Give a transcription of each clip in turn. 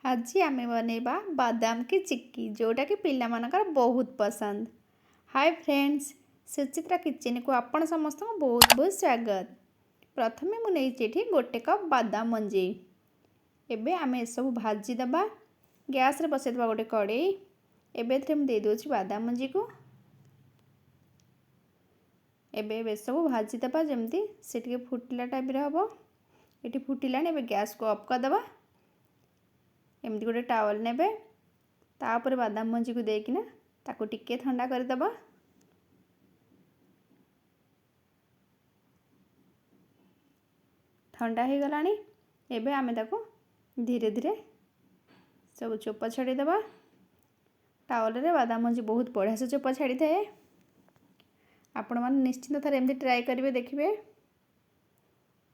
आज आम बनैबा बादाम की चिक्की जोटा कि पिला मानकर बहुत पसंद। हाय फ्रेंड्स, सुचित्रा किचन को आपण समस्त बहुत बहुत स्वागत। प्रथमे मुझे गोटे कप बादाम मंजी एबे आम सब भाजीदबा। गैस रे बसैदबा गोटे कड़े एबे मुझे देदे बादाम मंजी को एबे सब भाजीदबा जमती से टिके फुटिला टाइप हम। ये फुटिला गैस को ऑफ करदबा। एमती गोटे टावल नेबे तापर बादाम मंजी को देकिना ताको टिके ठंडा करदबा। ठंडा हो गलानी एबे आमे ताको धीरे धीरे सब चोपा छाड़ीदबा। टावल रे बादाम मंजी बहुत बढ़िया से चोपा छाड़ी थाए। आपण माने निश्चिंत थरे एमती ट्राई करिवे देखिबे।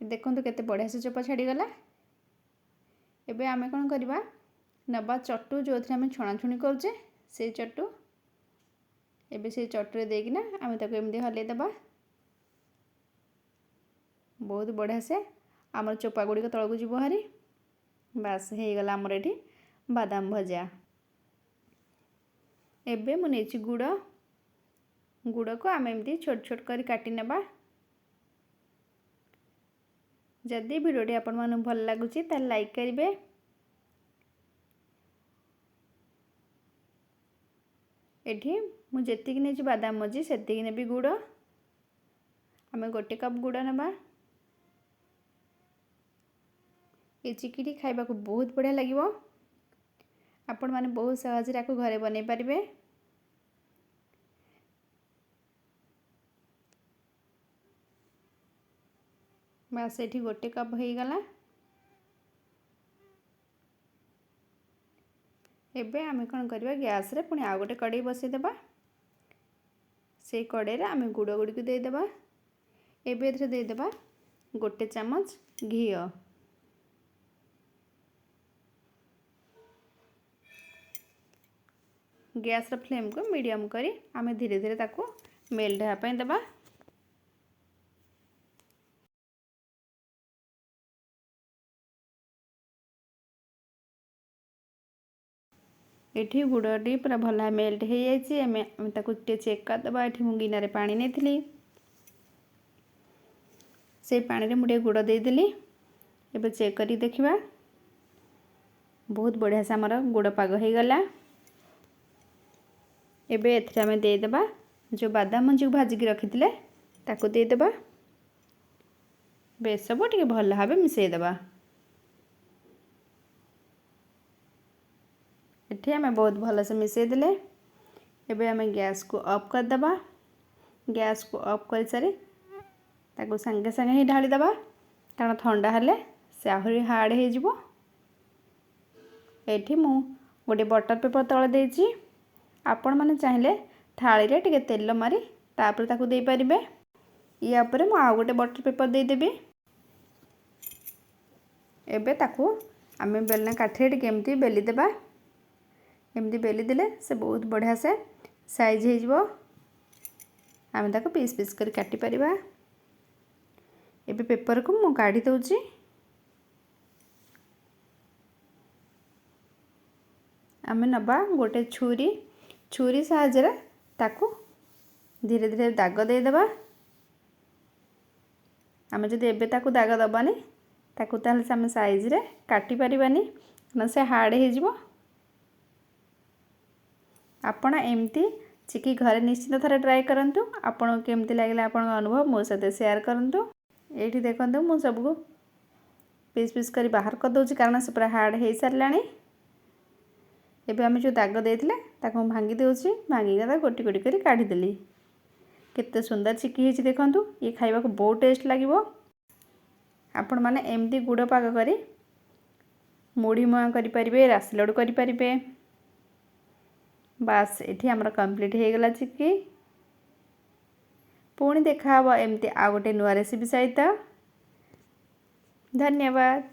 देखंतु केते बढ़िया से चोपा छाड़ी गला। एबे आमे कोन करबा नबा चट्टू जो थे आम छणाछुणी करुचे से चट्टू एबे से चट्टू देकिना आम ताको एमती हलैदबा। बहुत बढ़िया से आमर चोपा गुड़ी तलक जीव हारी। बास हो गला आमर एठी बादाम भजा। एबे मु नेछि गुड़ गुड़ को आम एमती छोट छोट कर काटी नेबा। जदि वीडियोटी आपण मानू भल लागुची ताले लाइक करिवे। एठी मु जेतिक नेछि बादाम मजी सेतिक नेबी गुड़। आमे गोटे कप गुड़ नेबा। ये चिक्कीटी खाइबा को बहुत बढ़िया लागिवो। आपण माने बहुत सहज रे आको घरे बनै परिबे। बस एठी गोटे कप हो गला। एबे आमे कोन करबा गैस रे पुनी आ गोटे कड़ाई बसै देबा। से कड़ाई रे आमे गुड़ गुड़ी को दे देबा। एबे एथरे दे देबा गोटे चम्मच घी। गैस रे फ्लेम को मीडियम करी आमे धीरे धीरे ताको मेल्ट होया पय देबा। एठी गुड़टी पूरा भला मेल्ट हो जाइए। आम ताको चेक करदबा। एठी मु गिनारे पानी नेथिली से पानी रे मुझे गुड़ देदेली। एबे चेक करी देखिबा। बहुत बढ़िया से आमर गुड़ पाग हो गला। एबे एथरे आमे दे देबा जो बादाम मंजी को भाजिकी रखिथिले ताको दे देबा। बे सब टिके भल भाबे मिसै देबा। एठी आमे बहुत भल से मिसै देले। एबे आमे गैस को ऑफ कर दबा। गैस को ऑफ कर सारी ताको संगे संगे ही ढाली दबा कारण ठंडा हेले से आहुरी हार्ड हो जिवो। एठी मु गोटे बटर पेपर तळे देछि। आपण माने चाहिले थाली रे टिके तेल मारी तापर ताको दे परिबे। या परे मु आ गोटे बटर पेपर दे देबी। एबे ताको आमे बेलना काठी टिके एमती बेली देबा। एमती बेली देले से बहुत बढ़िया से साइज हो जिवो। आमे ताको पीस पीस कर काटी परिबा। एबे पेपर को मु काढी दउची। आमे नबा गोटे छुरी साहाय्य ताको धीरे धीरे दाग दे देबा। आमे जदि एबे ताको दाग दबानी ताको ताले से आमे साइज रे काटी परिबानी न से हार्ड हो जिवो। आपण एमती चिक्की घरे निश्चित थरे ट्राई करंतु। आपण केमती लागले आपण अनुभव मो साथे शेयर करंतु। एठी देखंतु मु सब को पीस पीस करी बाहर कर दउची कारण से पूरा हार्ड हो सारलानी। एबे आमे जो दाग देथिले ताको भांगी देउची। भांगी गला गोटी गोटी करी काढी देली। केते सुंदर चिक्की हेची देखंतु। ये खाइबा को बहुत टेस्ट लागिवो। आपण माने एमती गुड़ पाग करी मुढ़ी मुआ करि परिबे, राशि लड्डू करि परिबे। बास एठी हमरा कंप्लीट हो गला चिक्की। पुणी देखा हबो एमती आ गोटे नुआ रेसिपी सहित। धन्यवाद।